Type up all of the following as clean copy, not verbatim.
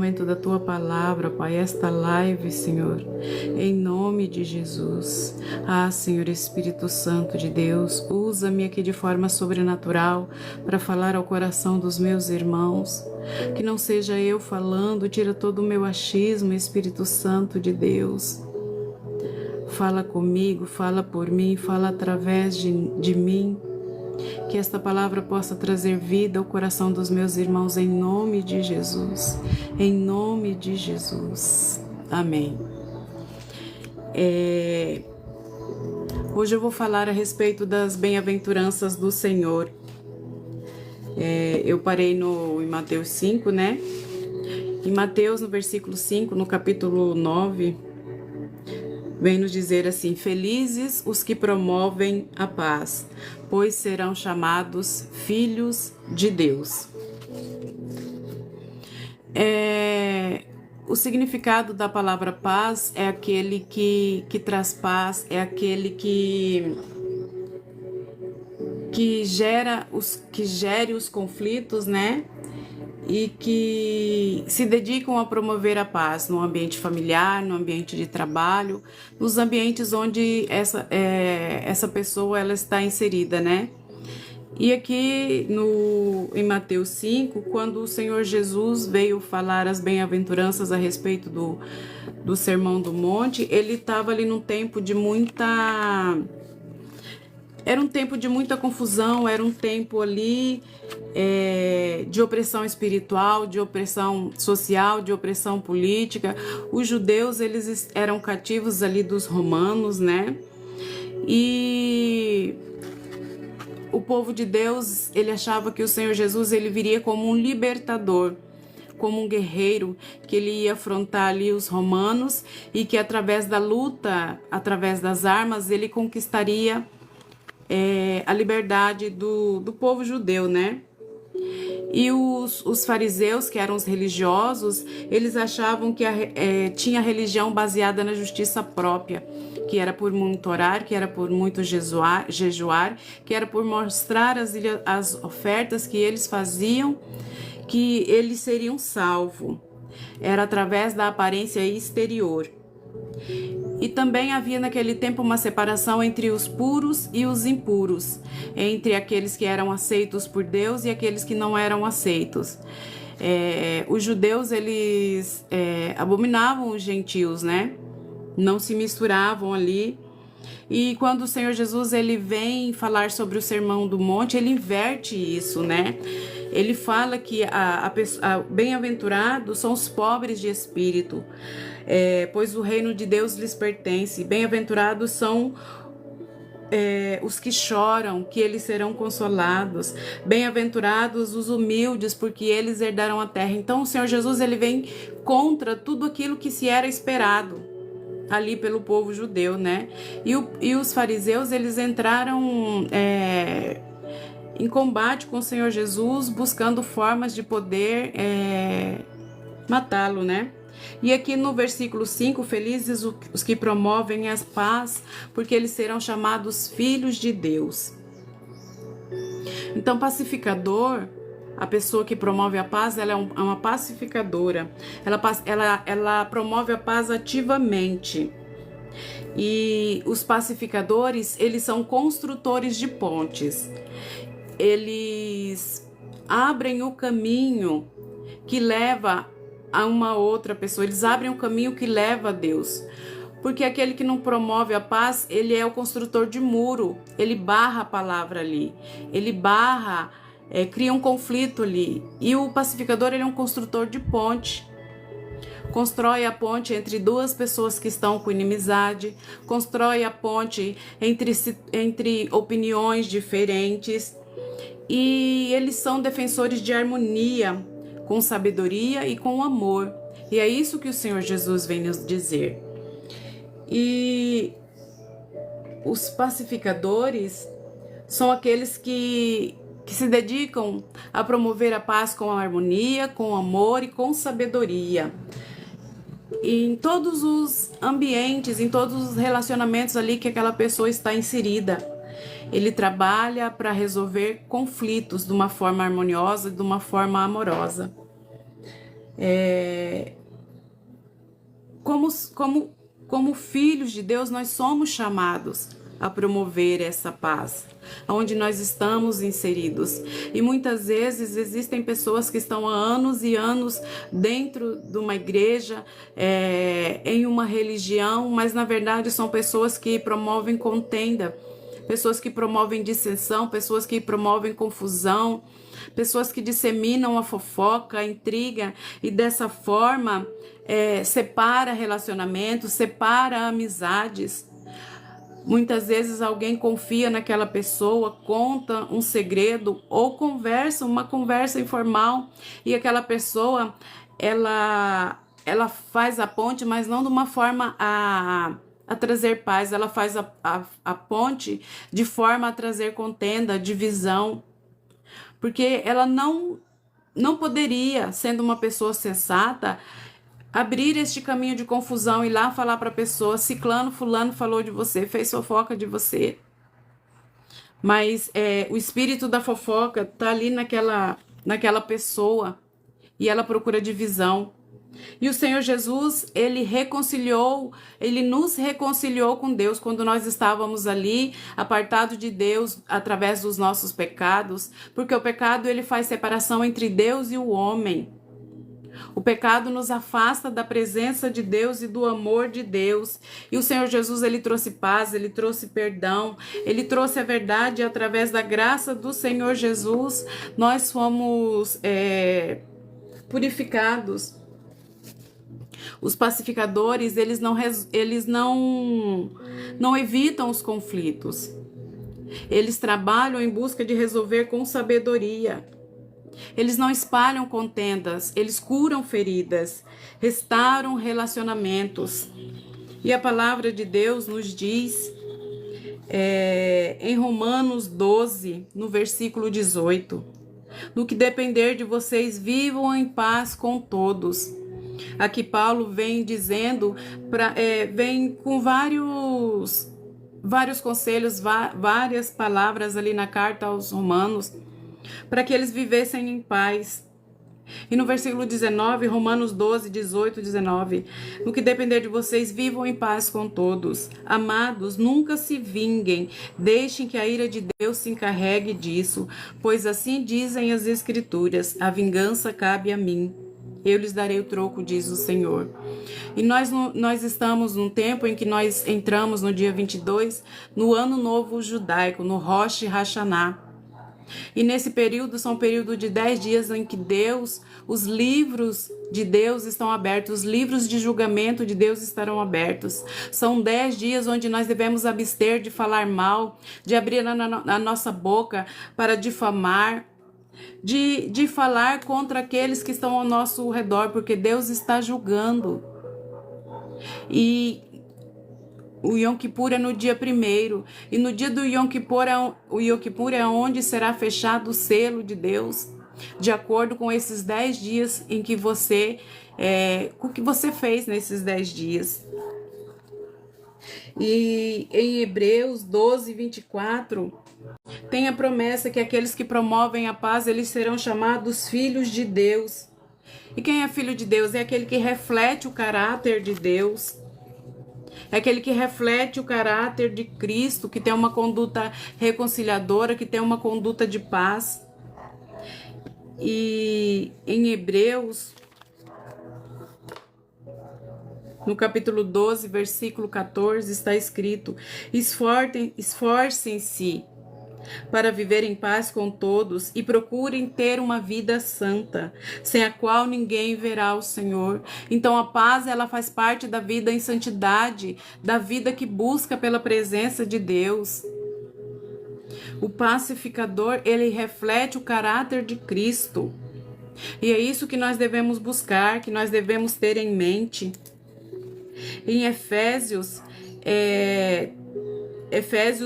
momento da Tua palavra, Pai, esta live, Senhor, em nome de Jesus. Senhor Espírito Santo de Deus, usa-me aqui de forma sobrenatural para falar ao coração dos meus irmãos. Que não seja eu falando, tira todo o meu achismo, Espírito Santo de Deus. Fala comigo, fala por mim, fala através de mim. Que esta palavra possa trazer vida ao coração dos meus irmãos, em nome de Jesus. Em nome de Jesus. Amém. Hoje eu vou falar a respeito das bem-aventuranças do Senhor. Eu parei em Mateus 5, né? Em Mateus, no versículo 5, no capítulo 9, vem nos dizer assim: felizes os que promovem a paz, pois serão chamados filhos de Deus. O significado da palavra paz é aquele que traz paz, é aquele que gere os conflitos, né? E que se dedicam a promover a paz no ambiente familiar, no ambiente de trabalho, nos ambientes onde essa pessoa ela está inserida, né? E aqui em Mateus 5, quando o Senhor Jesus veio falar as bem-aventuranças a respeito do Sermão do Monte, ele estava ali num tempo de muita... Era um tempo de muita confusão, era um tempo ali de opressão espiritual, de opressão social, de opressão política. Os judeus, eles eram cativos ali dos romanos, né? E o povo de Deus, ele achava que o Senhor Jesus, ele viria como um libertador, como um guerreiro, que ele ia afrontar ali os romanos e que através da luta, através das armas, ele conquistaria a liberdade do povo judeu, né? E os fariseus, que eram os religiosos, eles achavam que tinha religião baseada na justiça própria, que era por muito orar, que era por muito jejuar, que era por mostrar as ofertas que eles faziam, que eles seriam salvos. Era através da aparência exterior. E também havia naquele tempo uma separação entre os puros e os impuros, entre aqueles que eram aceitos por Deus e aqueles que não eram aceitos. Os judeus, eles abominavam os gentios, né? Não se misturavam ali. E quando o Senhor Jesus ele vem falar sobre o Sermão do Monte, ele inverte isso, né? Ele fala que bem-aventurados são os pobres de espírito, pois o reino de Deus lhes pertence. Bem-aventurados são os que choram, que eles serão consolados. Bem-aventurados os humildes, porque eles herdarão a terra. Então o Senhor Jesus ele vem contra tudo aquilo que se era esperado ali pelo povo judeu, né? E os fariseus, eles entraram em combate com o Senhor Jesus, buscando formas de poder matá-lo, né? E aqui no versículo 5, felizes os que promovem a paz, porque eles serão chamados filhos de Deus. Então, pacificador, a pessoa que promove a paz, ela é uma pacificadora. Ela promove a paz ativamente. E os pacificadores, eles são construtores de pontes. Eles abrem o caminho que leva a uma outra pessoa. Eles abrem o caminho que leva a Deus. Porque aquele que não promove a paz, ele é o construtor de muro. Ele barra a palavra ali. Ele barra... cria um conflito ali. E o pacificador, ele é um construtor de ponte. Constrói a ponte entre duas pessoas que estão com inimizade. Constrói a ponte entre opiniões diferentes. E eles são defensores de harmonia, com sabedoria e com amor. E é isso que o Senhor Jesus vem nos dizer. E os pacificadores são aqueles que se dedicam a promover a paz com a harmonia, com amor e com sabedoria. E em todos os ambientes, em todos os relacionamentos ali que aquela pessoa está inserida, ele trabalha para resolver conflitos de uma forma harmoniosa, de uma forma amorosa. Como filhos de Deus, nós somos chamados a promover essa paz, onde nós estamos inseridos. E muitas vezes existem pessoas que estão há anos e anos dentro de uma igreja, em uma religião, mas na verdade são pessoas que promovem contenda, pessoas que promovem dissensão, pessoas que promovem confusão, pessoas que disseminam a fofoca, a intriga, e dessa forma separa relacionamentos, separa amizades. Muitas vezes alguém confia naquela pessoa, conta um segredo ou conversa, uma conversa informal, e aquela pessoa, ela faz a ponte, mas não de uma forma a trazer paz, ela faz a ponte de forma a trazer contenda, divisão, porque ela não poderia, sendo uma pessoa sensata, abrir este caminho de confusão e lá falar para a pessoa: ciclano, fulano falou de você, fez fofoca de você. Mas o espírito da fofoca tá ali naquela pessoa e ela procura divisão. E o Senhor Jesus, ele nos reconciliou com Deus quando nós estávamos ali, apartados de Deus através dos nossos pecados, porque o pecado ele faz separação entre Deus e o homem. O pecado nos afasta da presença de Deus e do amor de Deus. E o Senhor Jesus, ele trouxe paz, ele trouxe perdão, ele trouxe a verdade. Através da graça do Senhor Jesus, nós fomos purificados. Os pacificadores, eles não evitam os conflitos. Eles trabalham em busca de resolver com sabedoria. Eles não espalham contendas, eles curam feridas, restauram relacionamentos. E a palavra de Deus nos diz, em Romanos 12, no versículo 18, no que depender de vocês, vivam em paz com todos. Aqui Paulo vem dizendo, vem com vários conselhos, várias palavras ali na carta aos Romanos, para que eles vivessem em paz. E no versículo 19, Romanos 12, 18, 19, no que depender de vocês, vivam em paz com todos. Amados, nunca se vinguem, deixem que a ira de Deus se encarregue disso, pois assim dizem as Escrituras: a vingança cabe a mim, eu lhes darei o troco, diz o Senhor. E nós estamos num tempo em que nós entramos no dia 22, no Ano Novo Judaico, no Rosh Hashanah. E nesse período, são um período de 10 dias em que os livros de Deus estão abertos, os livros de julgamento de Deus estarão abertos. São 10 dias onde nós devemos abster de falar mal, de abrir a nossa boca para difamar, de falar contra aqueles que estão ao nosso redor, porque Deus está julgando. E o Yom Kippur é no dia 1º, e no dia do Yom Kippur, o Yom Kippur é onde será fechado o selo de Deus, de acordo com esses 10 dias em que com o que você fez nesses 10 dias. E em Hebreus 12, 24, tem a promessa que aqueles que promovem a paz, eles serão chamados filhos de Deus. E quem é filho de Deus? É aquele que reflete o caráter de Deus. É aquele que reflete o caráter de Cristo, que tem uma conduta reconciliadora, que tem uma conduta de paz. E em Hebreus, no capítulo 12, versículo 14, está escrito: esforcem-se para viver em paz com todos e procurem ter uma vida santa, sem a qual ninguém verá o Senhor. Então a paz, ela faz parte da vida em santidade, da vida que busca pela presença de Deus. O pacificador, ele reflete o caráter de Cristo. E é isso que nós devemos buscar, que nós devemos ter em mente. Em Efésios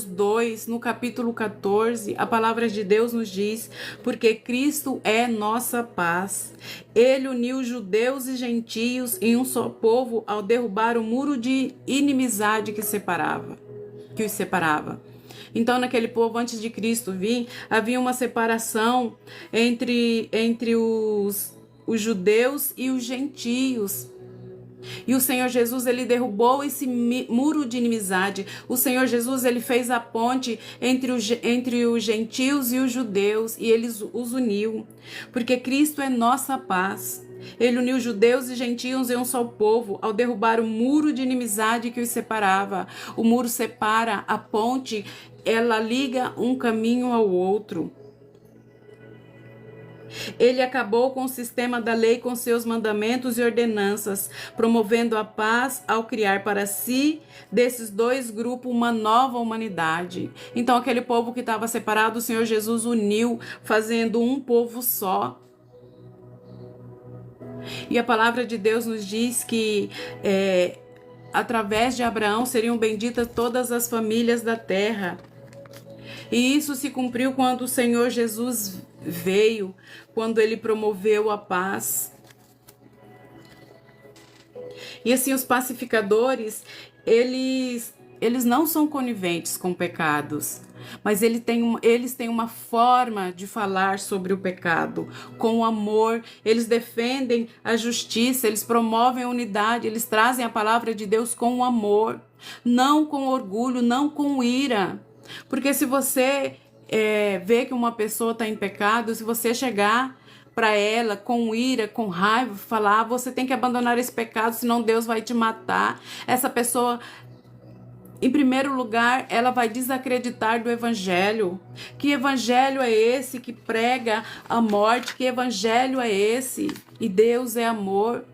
2, no capítulo 14, a palavra de Deus nos diz: porque Cristo é nossa paz. Ele uniu judeus e gentios em um só povo ao derrubar o muro de inimizade que os separava. Então, naquele povo, antes de Cristo vir, havia uma separação entre os os judeus e os gentios. E o Senhor Jesus, ele derrubou esse muro de inimizade. O Senhor Jesus, ele fez a ponte entre os gentios e os judeus, e ele os uniu, porque Cristo é nossa paz. Ele uniu judeus e gentios em um só povo, ao derrubar o muro de inimizade que os separava. O muro separa, a ponte, ela liga um caminho ao outro. Ele acabou com o sistema da lei, com seus mandamentos e ordenanças, promovendo a paz ao criar para si, desses dois grupos, uma nova humanidade. Então, aquele povo que estava separado, o Senhor Jesus uniu, fazendo um povo só. E a palavra de Deus nos diz que através de Abraão seriam benditas todas as famílias da terra. E isso se cumpriu quando o Senhor Jesus veio, quando ele promoveu a paz. E assim, os pacificadores, eles não são coniventes com pecados, mas eles têm uma forma de falar sobre o pecado, com amor. Eles defendem a justiça, eles promovem a unidade, eles trazem a palavra de Deus com amor, não com orgulho, não com ira. Porque se você vê que uma pessoa está em pecado, se você chegar para ela com ira, com raiva, falar, você tem que abandonar esse pecado, senão Deus vai te matar. Essa pessoa, em primeiro lugar, ela vai desacreditar do evangelho. Que evangelho é esse que prega a morte? Que evangelho é esse? E Deus é amor.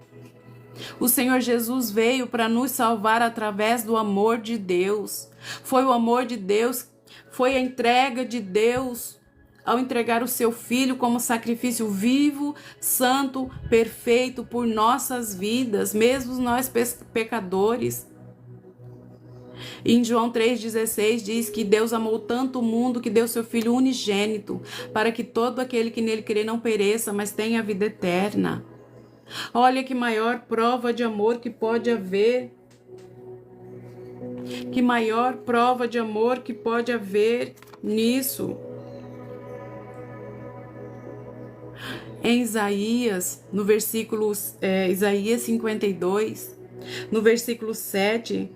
O Senhor Jesus veio para nos salvar através do amor de Deus. Foi o amor de Deus, foi a entrega de Deus ao entregar o seu Filho como sacrifício vivo, santo, perfeito por nossas vidas, mesmo nós pecadores. Em João 3,16 diz que Deus amou tanto o mundo que deu seu Filho unigênito, para que todo aquele que nele crê não pereça, mas tenha a vida eterna. Olha que maior prova de amor que pode haver. Que maior prova de amor que pode haver nisso. Em Isaías, no versículo Isaías 52, no versículo 7,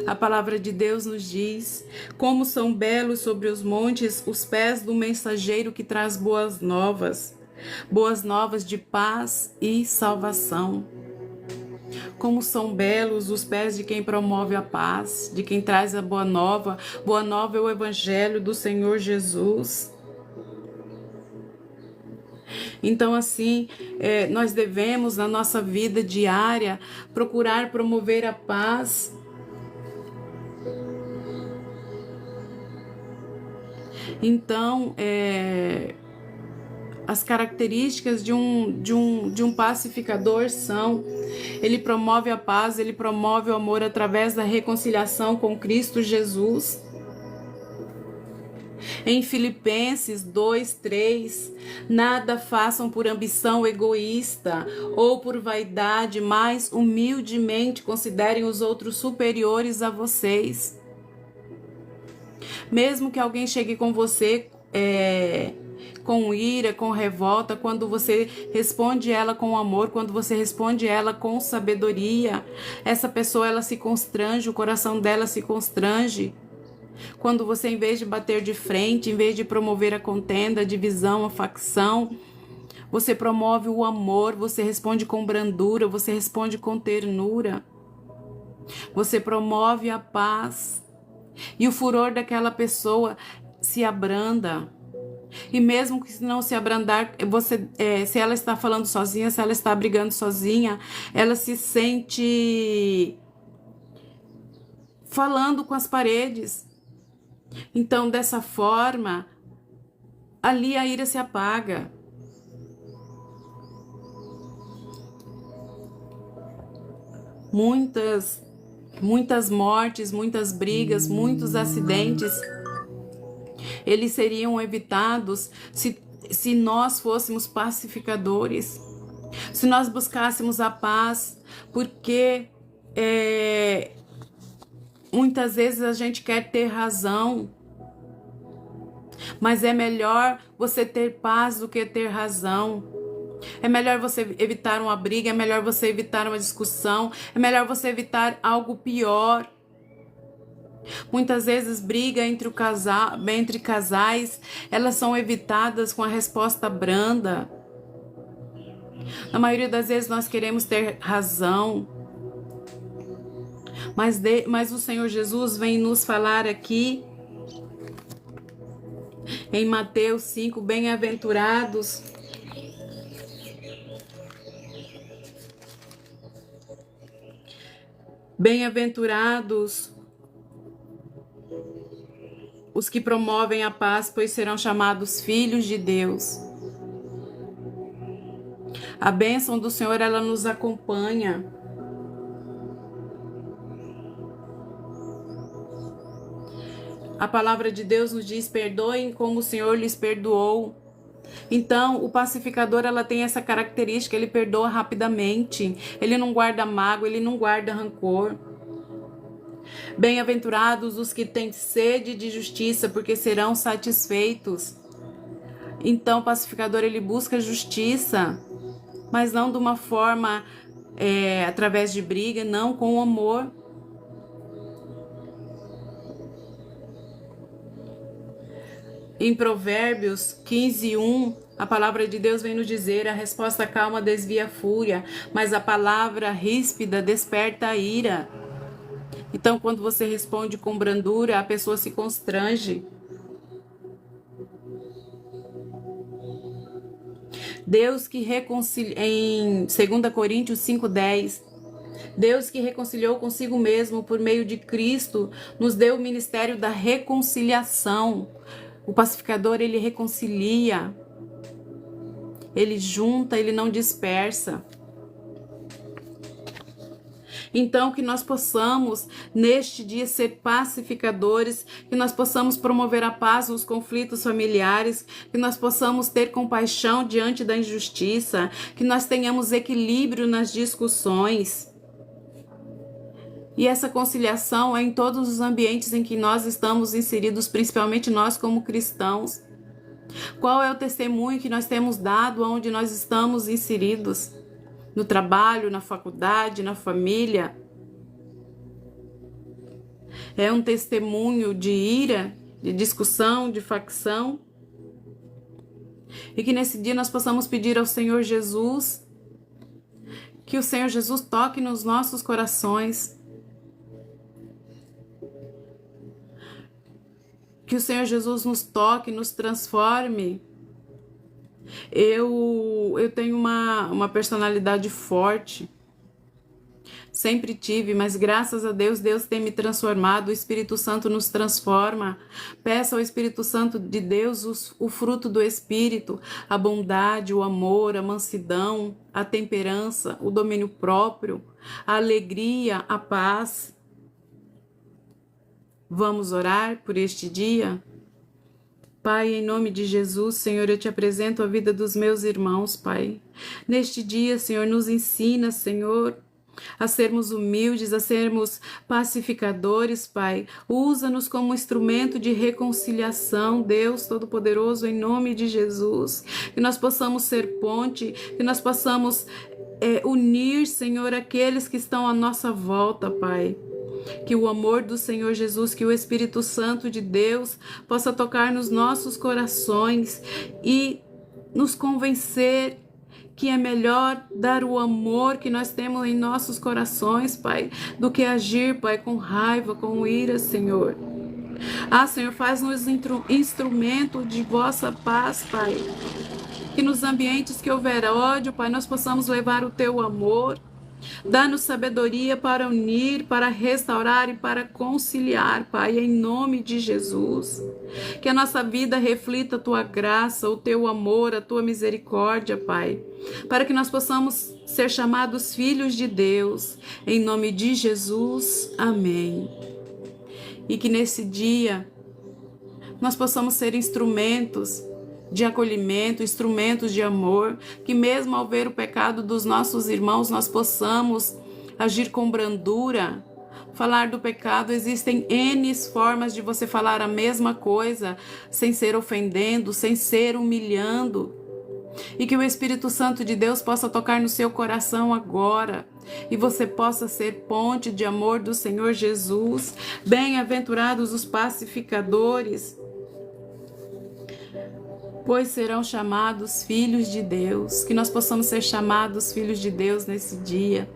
a palavra de Deus nos diz: como são belos sobre os montes os pés do mensageiro que traz boas novas de paz e salvação. Como são belos os pés de quem promove a paz, de quem traz a boa nova. Boa nova é o evangelho do Senhor Jesus. Então, assim, nós devemos, na nossa vida diária, procurar promover a paz. Então, as características de um pacificador são: ele promove a paz, ele promove o amor através da reconciliação com Cristo Jesus. Em Filipenses 2:3, nada façam por ambição egoísta ou por vaidade, mas humildemente considerem os outros superiores a vocês. Mesmo que alguém chegue com você com ira, com revolta, quando você responde ela com amor, quando você responde ela com sabedoria, essa pessoa, ela se constrange, o coração dela se constrange. Quando você, em vez de bater de frente, em vez de promover a contenda, a divisão, a facção, você promove o amor, você responde com brandura, você responde com ternura, você promove a paz, e o furor daquela pessoa se abranda. E mesmo que não se abrandar, se ela está falando sozinha, se ela está brigando sozinha, ela se sente falando com as paredes. Então, dessa forma, ali a ira se apaga. Muitas mortes, muitas brigas, muitos acidentes, eles seriam evitados se nós fôssemos pacificadores, se nós buscássemos a paz, porque muitas vezes a gente quer ter razão, mas é melhor você ter paz do que ter razão. É melhor você evitar uma briga, é melhor você evitar uma discussão, é melhor você evitar algo pior. Muitas vezes briga entre casais, elas são evitadas com a resposta branda. Na maioria das vezes nós queremos ter razão, mas o Senhor Jesus vem nos falar aqui em Mateus 5, bem-aventurados os que promovem a paz, pois serão chamados filhos de Deus. A bênção do Senhor, ela nos acompanha. A palavra de Deus nos diz: perdoem como o Senhor lhes perdoou. Então, o pacificador, ela tem essa característica, ele perdoa rapidamente. Ele não guarda mágoa, ele não guarda rancor. Bem-aventurados os que têm sede de justiça, porque serão satisfeitos. Então, o pacificador, ele busca justiça, mas não de uma forma através de briga, não, com amor. Em Provérbios 15:1, a palavra de Deus vem nos dizer: a resposta calma desvia a fúria, mas a palavra ríspida desperta a ira. Então, quando você responde com brandura, a pessoa se constrange. Deus que reconcilia, em 2 Coríntios 5:10, Deus que reconciliou consigo mesmo por meio de Cristo, nos deu o ministério da reconciliação. O pacificador, ele reconcilia, ele junta, ele não dispersa. Então, que nós possamos, neste dia, ser pacificadores, que nós possamos promover a paz nos conflitos familiares, que nós possamos ter compaixão diante da injustiça, que nós tenhamos equilíbrio nas discussões. E essa conciliação é em todos os ambientes em que nós estamos inseridos, principalmente nós como cristãos. Qual é o testemunho que nós temos dado onde nós estamos inseridos? No trabalho, na faculdade, na família? É um testemunho de ira, de discussão, de facção? E que nesse dia nós possamos pedir ao Senhor Jesus, que o Senhor Jesus toque nos nossos corações, que o Senhor Jesus nos toque, nos transforme. Eu tenho uma personalidade forte, sempre tive, mas graças a Deus, Deus tem me transformado, o Espírito Santo nos transforma. Peça ao Espírito Santo de Deus o fruto do Espírito, a bondade, o amor, a mansidão, a temperança, o domínio próprio, a alegria, a paz. Vamos orar por este dia? Pai, em nome de Jesus, Senhor, eu te apresento a vida dos meus irmãos, Pai. Neste dia, Senhor, nos ensina, Senhor, a sermos humildes, a sermos pacificadores, Pai. Usa-nos como instrumento de reconciliação, Deus Todo-Poderoso, em nome de Jesus. Que nós possamos ser ponte, que nós possamos unir, Senhor, aqueles que estão à nossa volta, Pai. Que o amor do Senhor Jesus, que o Espírito Santo de Deus possa tocar nos nossos corações e nos convencer que é melhor dar o amor que nós temos em nossos corações, Pai, do que agir, Pai, com raiva, com ira, Senhor. Senhor, faz-nos instrumento de vossa paz, Pai. Que nos ambientes que houver ódio, Pai, nós possamos levar o teu amor. Dá-nos sabedoria para unir, para restaurar e para conciliar, Pai, em nome de Jesus. Que a nossa vida reflita a tua graça, o teu amor, a tua misericórdia, Pai, para que nós possamos ser chamados filhos de Deus, em nome de Jesus. Amém. E que nesse dia nós possamos ser instrumentos de acolhimento, instrumentos de amor, que mesmo ao ver o pecado dos nossos irmãos, nós possamos agir com brandura. Falar do pecado, existem N formas de você falar a mesma coisa, sem ser ofendendo, sem ser humilhando. e que o Espírito Santo de Deus possa tocar no seu coração agora e você possa ser ponte de amor do Senhor Jesus. Bem-aventurados os pacificadores, pois serão chamados filhos de Deus. Que nós possamos ser chamados filhos de Deus nesse dia.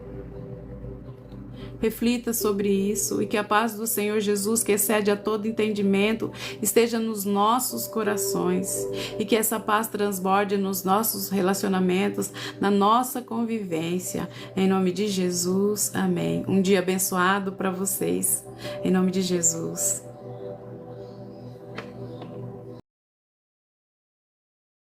Reflita sobre isso e que a paz do Senhor Jesus, que excede a todo entendimento, esteja nos nossos corações e que essa paz transborde nos nossos relacionamentos, na nossa convivência. Em nome de Jesus, amém. Um dia abençoado para vocês. Em nome de Jesus.